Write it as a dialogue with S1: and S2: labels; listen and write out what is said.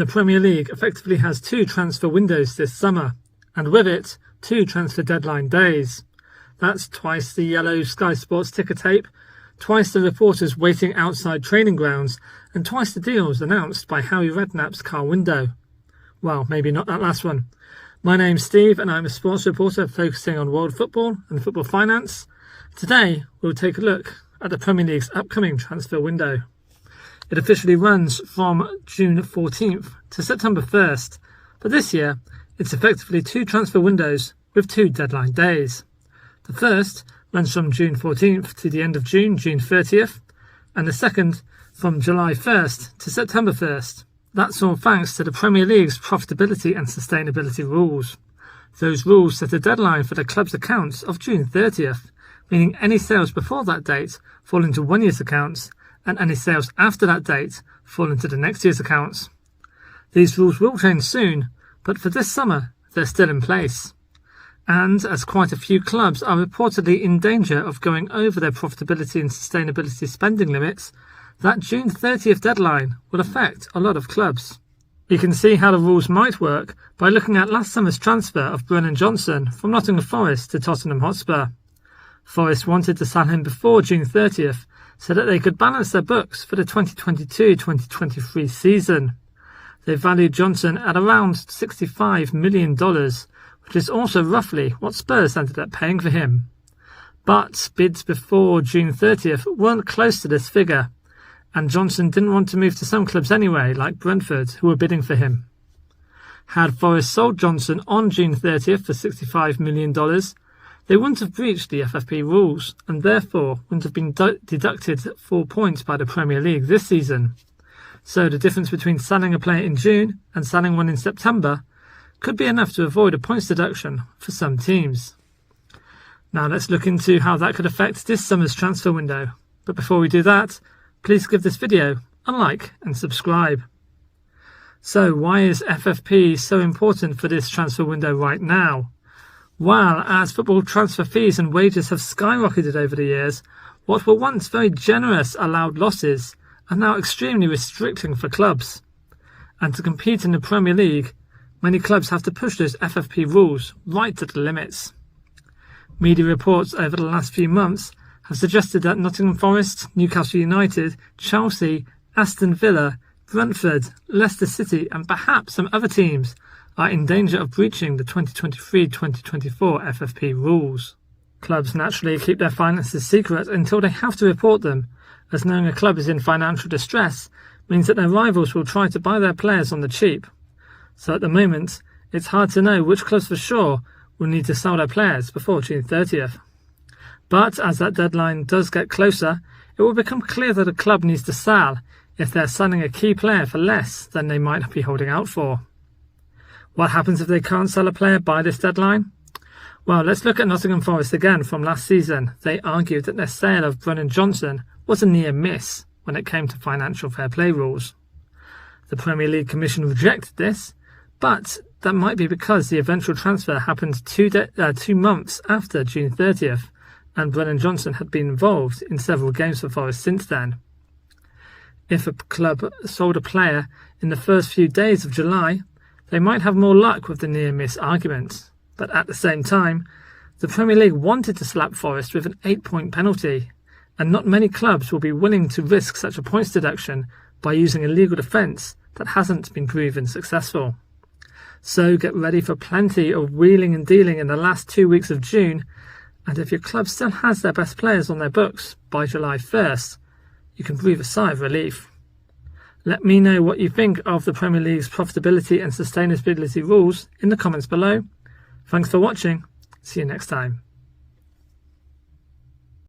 S1: The Premier League effectively has 2 transfer windows this summer, and with it, 2 transfer deadline days. That's twice the yellow Sky Sports ticker tape, twice the reporters waiting outside training grounds, and twice the deals announced by Harry Redknapp's car window. Well, maybe not that last one. My name's Steve and I'm a sports reporter focusing on world football and football finance. Today, we'll take a look at the Premier League's upcoming transfer window. It officially runs from June 14th to September 1st, but this year it's effectively 2 transfer windows with 2 deadline days. The first runs from June 14th to the end of June, June 30th, and the second from July 1st to September 1st. That's all thanks to the Premier League's profitability and sustainability rules. Those rules set a deadline for the club's accounts of June 30th, meaning any sales before that date fall into one year's accounts, and any sales after that date fall into the next year's accounts. These rules will change soon, but for this summer they're still in place. And as quite a few clubs are reportedly in danger of going over their profitability and sustainability spending limits, that June 30th deadline will affect a lot of clubs. You can see how the rules might work by looking at last summer's transfer of Brennan Johnson from Nottingham Forest to Tottenham Hotspur. Forest wanted to sell him before June 30th so that they could balance their books for the 2022-2023 season. They valued Johnson at around $65 million, which is also roughly what Spurs ended up paying for him. But bids before June 30th weren't close to this figure, and Johnson didn't want to move to some clubs anyway, like Brentford, who were bidding for him. Had Forest sold Johnson on June 30th for $65 million, they wouldn't have breached the FFP rules, and therefore wouldn't have been deducted 4 points by the Premier League this season. So the difference between selling a player in June and selling one in September could be enough to avoid a points deduction for some teams. Now let's look into how that could affect this summer's transfer window. But before we do that, please give this video a like and subscribe. So why is FFP so important for this transfer window right now? Well, as football transfer fees and wages have skyrocketed over the years, what were once very generous allowed losses are now extremely restricting for clubs. And to compete in the Premier League, many clubs have to push those FFP rules right to the limits. Media reports over the last few months have suggested that Nottingham Forest, Newcastle United, Chelsea, Aston Villa, Brentford, Leicester City and perhaps some other teams are in danger of breaching the 2023-2024 FFP rules. Clubs naturally keep their finances secret until they have to report them, as knowing a club is in financial distress means that their rivals will try to buy their players on the cheap. So at the moment, it's hard to know which clubs for sure will need to sell their players before June 30th. But as that deadline does get closer, it will become clear that a club needs to sell if they're selling a key player for less than they might be holding out for. What happens if they can't sell a player by this deadline? Well, let's look at Nottingham Forest again from last season. They argued that their sale of Brennan Johnson was a near miss when it came to financial fair play rules. The Premier League Commission rejected this, but that might be because the eventual transfer happened 2 months after June 30th, and Brennan Johnson had been involved in several games for Forest since then. If a club sold a player in the first few days of July, they might have more luck with the near-miss argument. But at the same time, the Premier League wanted to slap Forest with an 8-point penalty, and not many clubs will be willing to risk such a points deduction by using a legal defence that hasn't been proven successful. So get ready for plenty of wheeling and dealing in the last 2 weeks of June, and if your club still has their best players on their books by July 1st, you can breathe a sigh of relief. Let me know what you think of the Premier League's profitability and sustainability rules in the comments below. Thanks for watching. See you next time.